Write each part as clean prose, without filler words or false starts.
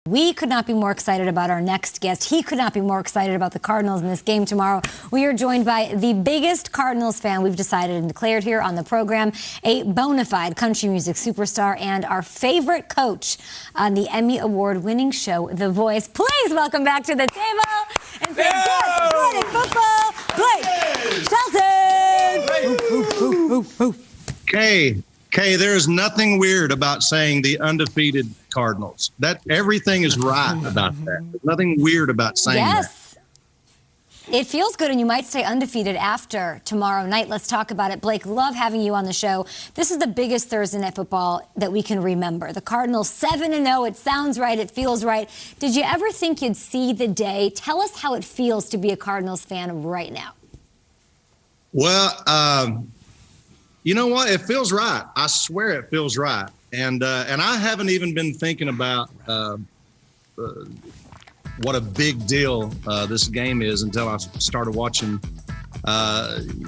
We could not be more excited about our next guest. He could not be more excited about the Cardinals in this game tomorrow. We are joined by the biggest Cardinals fan we've decided and declared here on the program, a bona fide country music superstar and our favorite coach on the Emmy Award-winning show, The Voice. Please welcome back to the table and say good morning football, Blake Shelton. Kay, there's nothing weird about saying the undefeated Cardinals. That everything is right about that. There's nothing weird about saying that. Yes. It feels good, and you might stay undefeated after tomorrow night. Let's talk about it. Blake, love having you on the show. This is the biggest Thursday Night Football that we can remember. The Cardinals 7-0. It sounds right. It feels right. Did you ever think you'd see the day? Tell us how it feels to be a Cardinals fan right now. Well, you know what? It feels right. I swear it feels right. And I haven't even been thinking about what a big deal this game is until I started watching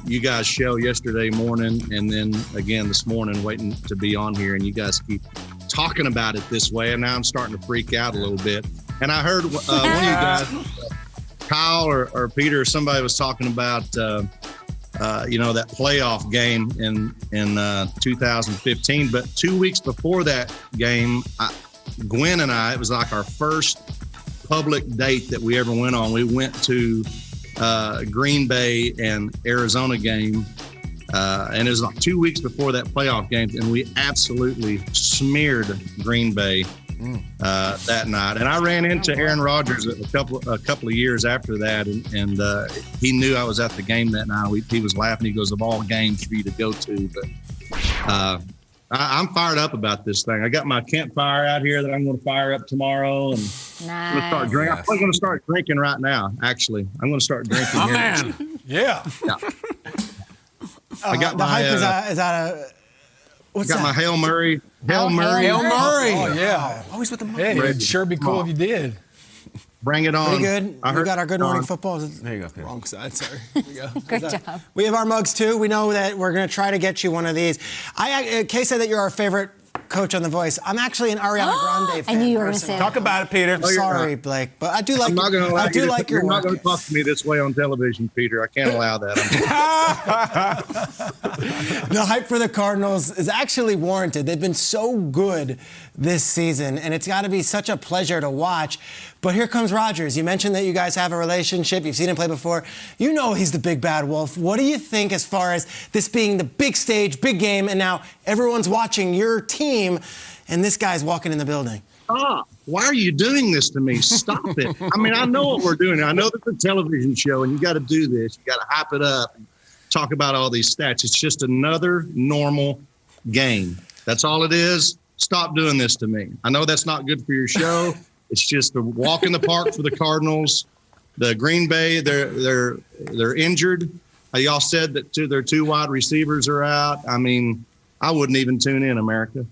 you guys' show yesterday morning and then again this morning, waiting to be on here. And you guys keep talking about it this way. And now I'm starting to freak out a little bit. And I heard one of you guys, Kyle or Peter, or somebody was talking about that playoff game in 2015. But 2 weeks before that game, Gwen and I, it was like our first public date that we ever went on. We went to Green Bay and Arizona game, and it was like 2 weeks before that playoff game, and we absolutely smeared Green Bay that night. And I ran into Aaron Rodgers a couple of years after that, and he knew I was at the game that night. He was laughing. He goes, "Of all games for you to go to," but I'm fired up about this thing. I got my campfire out here that I'm going to fire up tomorrow, and I'm going to start drinking right now. Actually, I'm going to start drinking. Oh here. man, yeah. I got the my hype is that a what's got that? my Hail Murray. Hail Murray. Oh Yeah. Always with the money. Hey, it'd sure be cool if you did. Bring it on. Pretty good. We got our good morning football. There you go. Wrong side, sorry. Here we go. Great job. We have our mugs too. We know that we're going to try to get you one of these. Kay said that you're our favorite coach on The Voice. I'm actually an Ariana Grande fan. I knew you were going to say that. Talk about it, Peter. I'm sorry, Blake, but I do like. I'm not going to allow your You're work. not going to talk to me this way on television, Peter. I can't allow that. The hype for the Cardinals is actually warranted. They've been so good this season, and it's got to be such a pleasure to watch. But here comes Rodgers. You mentioned that you guys have a relationship. You've seen him play before. You know he's the big bad wolf. What do you think as far as this being the big stage, big game, and now everyone's watching your team, and this guy's walking in the building? Stop. Why are you doing this to me? Stop it. I mean, I know what we're doing. I know it's a television show, and you got to do this. You got to hype it up and talk about all these stats. It's just another normal game. That's all it is. Stop doing this to me. I know that's not good for your show. It's just a walk in the park for the Cardinals. The Green Bay, they're injured. Y'all said that their two wide receivers are out. I mean, I wouldn't even tune in, America.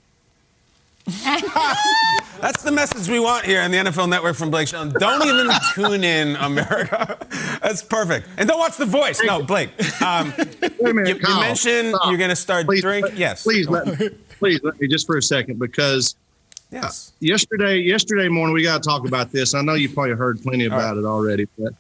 That's the message we want here on the NFL Network from Blake Shelton. Don't even tune in, America. That's perfect. And don't watch The Voice. No, Blake. Wait a minute, You mentioned stop. you're going to start drinking. Yes. Please let me just for a second, because Yes. yesterday morning, we got to talk about this. I know you probably heard plenty about it already, but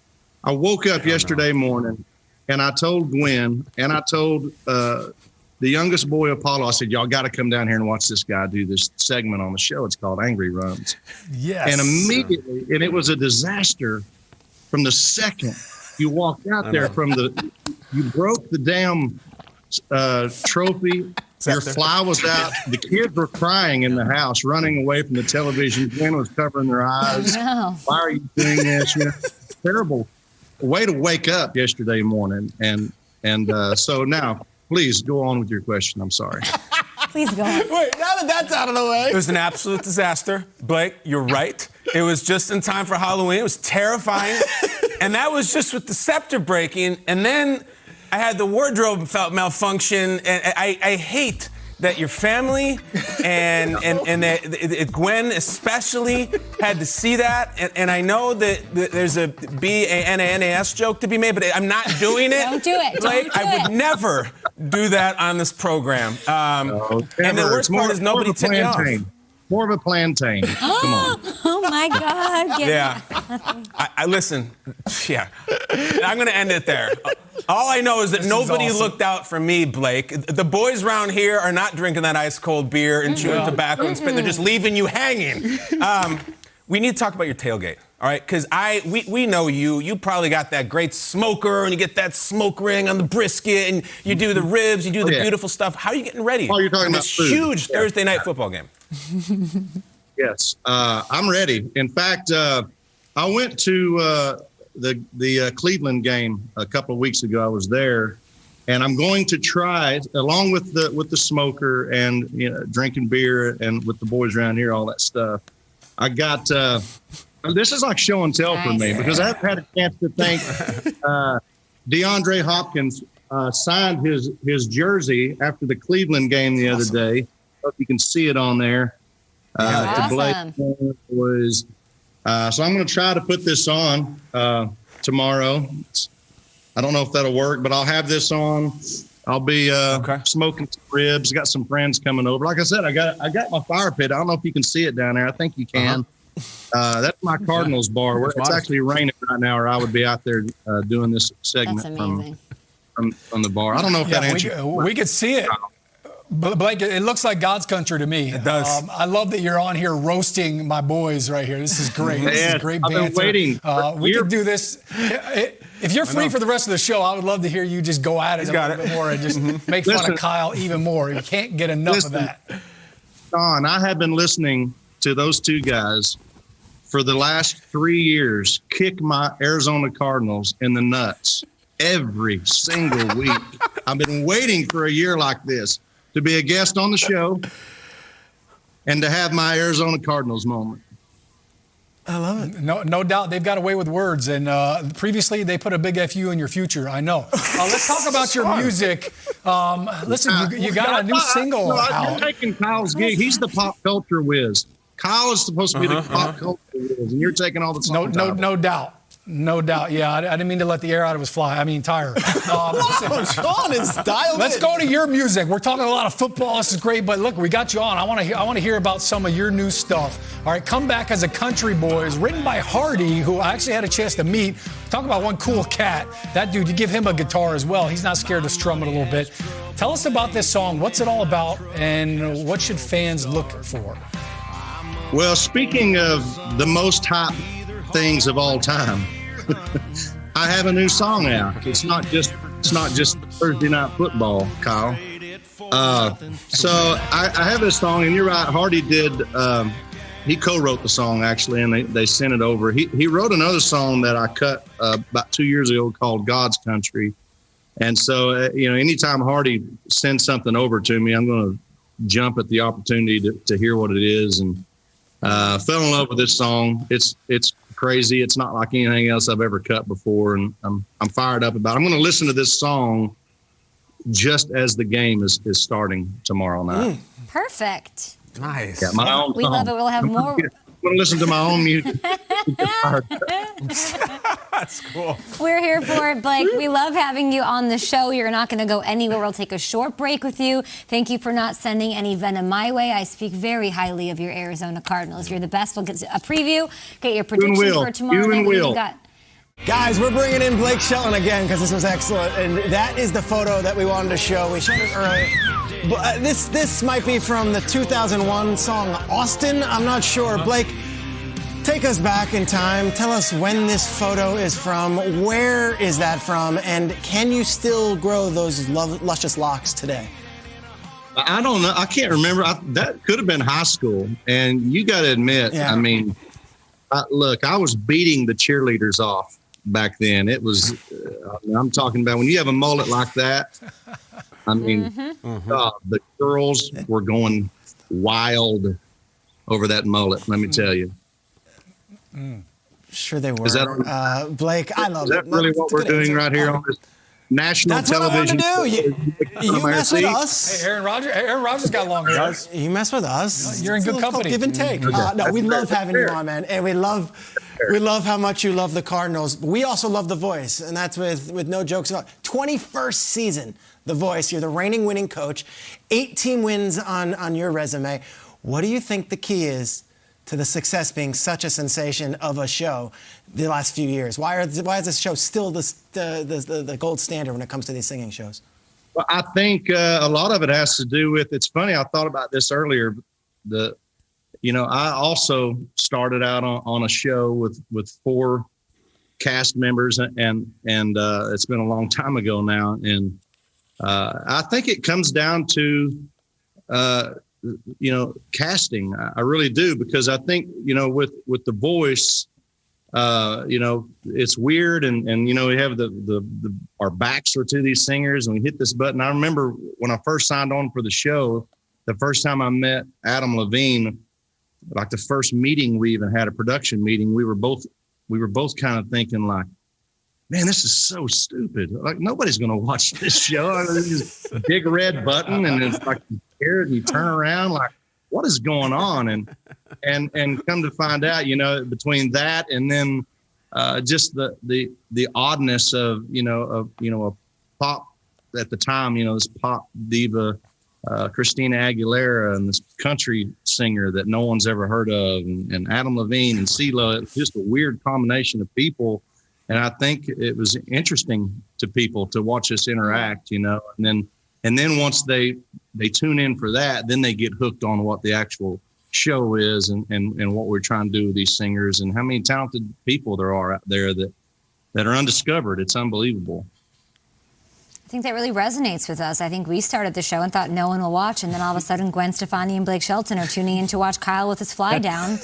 I woke up yesterday morning and I told Gwen and I told the youngest boy, Apollo, I said, y'all got to come down here and watch this guy do this segment on the show. It's called Angry Runs. Yes. And immediately, and it was a disaster from the second you walked out there you broke the damn trophy. Your fly was out. The kids were crying in the house, running away from the television. Gwen was covering their eyes. No. Why are you doing this? Terrible way to wake up yesterday morning. And so now, please go on with your question. I'm sorry. Please go on. Wait, now that that's out of the way. It was an absolute disaster. Blake, you're right. It was just in time for Halloween. It was terrifying. And that was just with the scepter breaking. And then I had the wardrobe malfunction. And I hate that your family and that Gwen especially had to see that. And I know that there's a B-A-N-A-N-A-S joke to be made, but I'm not doing it. Don't do it. Blake, I would never do that on this program. And the worst part is nobody tipped me off. more of a plantain. Come on. Oh my God. Yeah. I listen. Yeah. I'm going to end it there. All I know is that nobody looked out for me, Blake. The boys around here are not drinking that ice cold beer and chewing tobacco and spitting. They're just leaving you hanging. We need to talk about your tailgate, all right? Because we know you. You probably got that great smoker, and you get that smoke ring on the brisket, and you do the ribs, you do the beautiful stuff. How are you getting ready? Oh, you're talking for about this food. huge Thursday night football game? Yes, I'm ready. In fact, I went to the Cleveland game a couple of weeks ago. I was there, and I'm going to try, along with the smoker and drinking beer and with the boys around here, all that stuff. I got this is like show and tell for me because I've had a chance to thank DeAndre Hopkins signed his jersey after the Cleveland game the other day. I don't know if you can see it on there. To Blake was so I'm going to try to put this on tomorrow. I don't know if that'll work, but I'll have this on. I'll be smoking some ribs. Got some friends coming over. Like I said, I got my fire pit. I don't know if you can see it down there. I think you can. That's my Cardinals bar. Where it's actually raining right now, or I would be out there doing this segment from the bar. I don't know if that answers. We could see it. Blake, it looks like God's country to me. It does. I love that you're on here roasting my boys right here. This is great. This is great banter. I've been waiting. We could do this. If you're free for the rest of the show, I would love to hear you just go at it a little bit more and just make fun of Kyle even more. You can't get enough of that. Don, I have been listening to those two guys for the last 3 years kick my Arizona Cardinals in the nuts every single week. I've been waiting for a year like this to be a guest on the show and to have my Arizona Cardinals moment. I love it. No doubt. They've got away with words. And previously, they put a big FU in your future. I know. Let's talk about your music. Listen, you got a new single out. You're taking Kyle's gig. He's the pop culture whiz. Kyle is supposed to be the pop culture whiz, and you're taking all the song No doubt. No doubt. Yeah, I didn't mean to let the air out of his tire. Sean is dialed Let's in. go to your music. We're talking a lot of football. This is great, but look, we got you on. I want to hear about some of your new stuff. All right, Come Back as a Country Boy is written by Hardy, who I actually had a chance to meet. Talk about one cool cat. That dude, you give him a guitar as well. He's not scared to strum it a little bit. Tell us about this song. What's it all about, and what should fans look for? Well, speaking of the most hype things of all time, I have a new song out. It's not just Thursday Night Football, Kyle. So I have this song, and you're right. Hardy did. He co-wrote the song actually, and they sent it over. He wrote another song that I cut about 2 years ago called God's Country. And so anytime Hardy sends something over to me, I'm going to jump at the opportunity to hear what it is, and fell in love with this song. It's crazy. It's not like anything else I've ever cut before, and I'm fired up about it. I'm going to listen to this song just as the game is starting tomorrow night. Perfect. Nice. Yeah, my own We song. love it. We'll have more. I'm going to listen to my own music. That's cool. We're here for it, Blake. We love having you on the show. You're not going to go anywhere. We'll take a short break with you. Thank you for not sending any venom my way. I speak very highly of your Arizona Cardinals. You're the best. We'll get a preview, get your prediction for tomorrow. You and Will. Guys, we're bringing in Blake Shelton again because this was excellent, and that is the photo that we wanted to show. We showed it earlier. But this might be from the 2001 song Austin. I'm not sure. Blake, take us back in time. Tell us when this photo is from. Where is that from? And can you still grow those luscious locks today? I don't know. I can't remember. That could have been high school. And you got to admit, I mean, look, I was beating the cheerleaders off back then. It was, I'm talking about when you have a mullet like that. I mean, the girls were going wild over that mullet, let me tell you. Sure they were. Is that, Blake, I love is that really what we're doing right here on this national television? That's what I want to do. You mess with us. Hey, Aaron Rodgers got longer hair. You mess with us. You're in good company. Give and take. No, we love having you on, man, and we love how much you love the Cardinals. But we also love The Voice, and that's with no jokes about 21st season. The Voice. You're the reigning winning coach. 18 wins on your resume. What do you think the key is to the success being such a sensation of a show the last few years? Why is this show still the gold standard when it comes to these singing shows? Well, I think a lot of it has to do with, it's funny, I thought about this earlier. I also started out on a show with 4 cast members, and it's been a long time ago now. And I think it comes down to, casting. I really do, because I think, with the voice, it's weird. And we have our backs are to these singers, and we hit this button. I remember when I first signed on for the show, the first time I met Adam Levine, like the first meeting we even had, a production meeting, we were both kind of thinking like, man, this is so stupid. Like, nobody's going to watch this show. I mean, this big red button, and it's like you hear it and you turn around like, what is going on? And come to find out, between that and then just the oddness of a pop at the time, this pop diva, Christina Aguilera, and this country singer that no one's ever heard of, and Adam Levine and CeeLo. Just a weird combination of people. And I think it was interesting to people to watch us interact, and then once they tune in for that, then they get hooked on what the actual show is and what we're trying to do with these singers, and how many talented people there are out there that are undiscovered. It's unbelievable. I think that really resonates with us. I think we started the show and thought no one will watch, and then all of a sudden Gwen Stefani and Blake Shelton are tuning in to watch Kyle with his fly down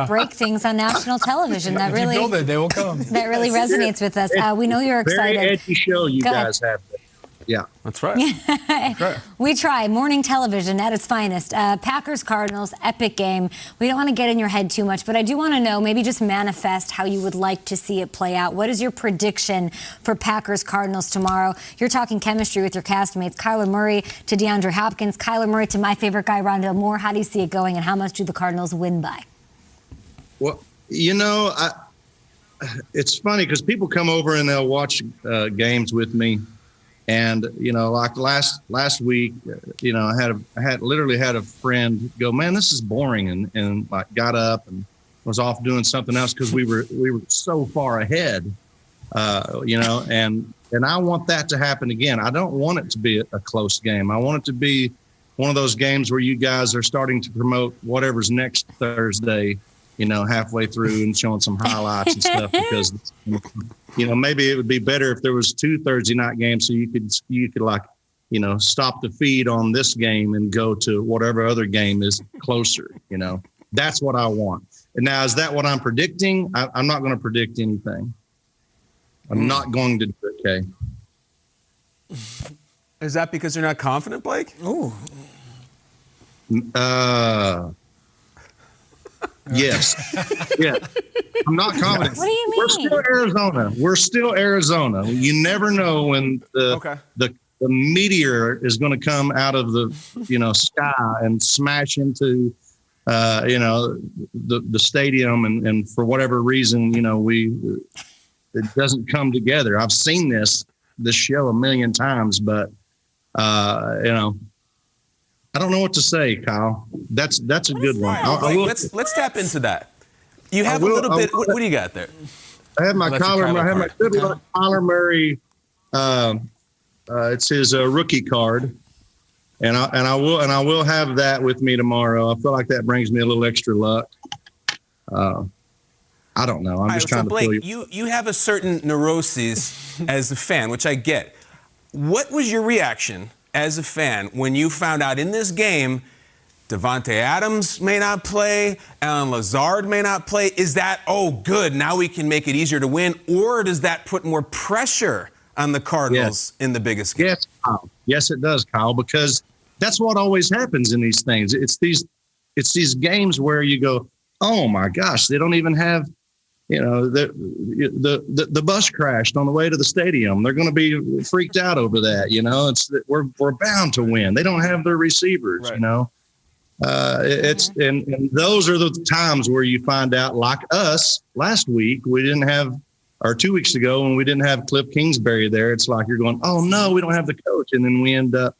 break things on national television. That really, if you build it, they will come. That really resonates with us. We know you're excited. Very edgy show you guys have. Yeah, that's right. We try morning television at its finest. Packers Cardinals, epic game. We don't want to get in your head too much, but I do want to know, maybe just manifest how you would like to see it play out. What is your prediction for Packers Cardinals tomorrow? You're talking chemistry with your castmates, Kyler Murray to DeAndre Hopkins, Kyler Murray to my favorite guy, Rondale Moore. How do you see it going, and how much do the Cardinals win by? Well, it's funny because people come over and they'll watch games with me. And, like last week, I literally had a friend go, man, this is boring. And like got up and was off doing something else because we were so far ahead, and I want that to happen again. I don't want it to be a close game. I want it to be one of those games where you guys are starting to promote whatever's next Thursday, halfway through and showing some highlights and stuff, because, maybe it would be better if there was 2 Thursday night games so you could stop the feed on this game and go to whatever other game is closer. That's what I want. And now, is that what I'm predicting? I'm not going to predict anything. I'm not going to do it, okay? Is that because you're not confident, Blake? Ooh. Yes. Yeah. I'm not confident. What do you mean? We're still Arizona. You never know when the meteor is going to come out of the sky and smash into the stadium, and for whatever reason it doesn't come together. I've seen this show a million times, but I don't know what to say, Kyle. That's a good one. Let's tap into that. You have a little bit. What do you got there? I have my Kyler Murray. It's his rookie card, and I will have that with me tomorrow. I feel like that brings me a little extra luck. I don't know. I'm just trying to feel you. You have a certain neuroses as a fan, which I get. What was your reaction as a fan when you found out in this game Devontae Adams may not play, Alan Lazard may not play? Is that, oh, good, now we can make it easier to win? Or does that put more pressure on the Cardinals in the biggest game? Yes, Kyle. Yes, it does, Kyle, because that's what always happens in these things. It's these games where you go, oh, my gosh, they don't even have, the bus crashed on the way to the stadium. They're going to be freaked out over that. We're bound to win. They don't have their receivers, right. And those are the times where you find out, like us last week, we didn't have, or 2 weeks ago when we didn't have Cliff Kingsbury there. It's like you're going, oh no, we don't have the coach. And then we end up,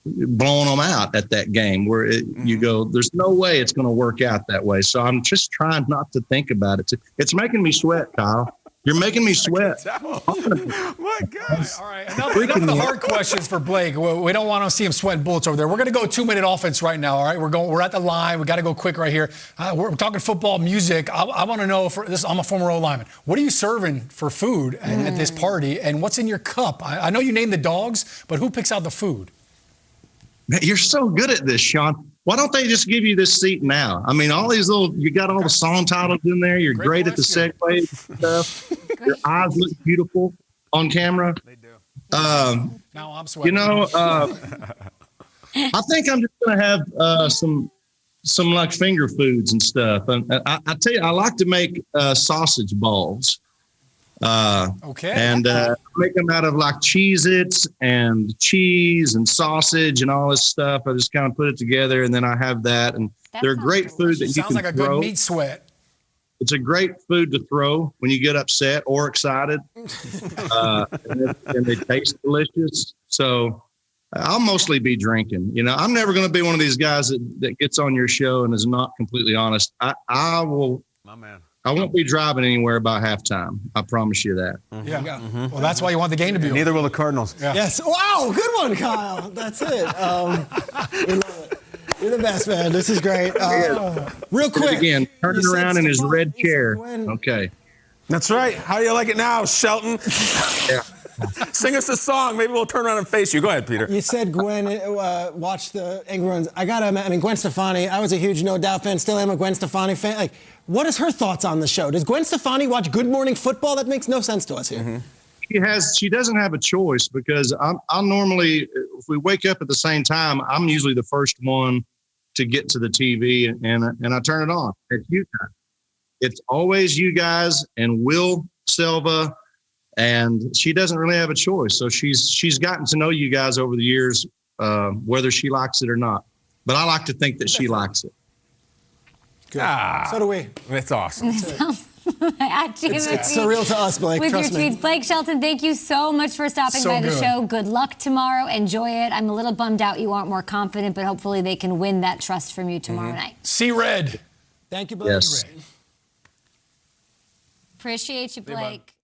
blowing them out at that game where you go, there's no way it's going to work out that way. So I'm just trying not to think about it. It's making me sweat, Kyle. You're making me sweat. My God. All right, enough of the hard questions for Blake. We don't want to see him sweating bullets over there. We're going to go 2-minute offense right now, all right? We're at the line. We got to go quick right here. We're talking football, music. I want to know, I'm a former O-lineman. What are you serving for food at this party, and what's in your cup? I know you named the dogs, but who picks out the food? Man, you're so good at this, Sean. Why don't they just give you this seat now? I mean, all these you got all the song titles in there. You're great at the segues and stuff. Your eyes look beautiful on camera. They do. Now I'm sweating. I think I'm just going to have some like finger foods and stuff. And I tell you, I like to make sausage balls. Okay. And make them out of like Cheez-Its and cheese and sausage and all this stuff. I just kind of put it together, and then I have that. And they're great food that you Sounds can like a throw. good meat sweat. It's a great food to throw when you get upset or excited, and they taste delicious. So I'll mostly be drinking. I'm never going to be one of these guys that gets on your show and is not completely honest. I will. My man. I won't be driving anywhere by halftime. I promise you that. Yeah. Mm-hmm. Well, that's why you want the game to be over. Neither will the Cardinals. Yeah. Yes. Wow, good one, Kyle. That's it. We love it. You're the best, man. This is great. Real quick. Again, turn it around in his red chair. Gwen. Okay. That's right. How do you like it now, Shelton? Yeah. Sing us a song. Maybe we'll turn around and face you. Go ahead, Peter. You said Gwen watched the Angry Runs. Gwen Stefani, I was a huge No Doubt fan, still am a Gwen Stefani fan. Like, what is her thoughts on the show? Does Gwen Stefani watch Good Morning Football? That makes no sense to us here. Mm-hmm. She doesn't have a choice because I'll normally, if we wake up at the same time, I'm usually the first one to get to the TV and I turn it on. It's you guys. It's always you guys and Will Silva. And she doesn't really have a choice. So she's gotten to know you guys over the years, whether she likes it or not. But I like to think that she likes it. Good. So do we. That's awesome. It's surreal to us, Blake. With Trust your me. tweets. Blake Shelton, thank you so much for stopping by the show. Good luck tomorrow. Enjoy it. I'm a little bummed out you aren't more confident, but hopefully they can win that trust from you tomorrow night. See red. Thank you, Blake. Yes. Appreciate you, Blake.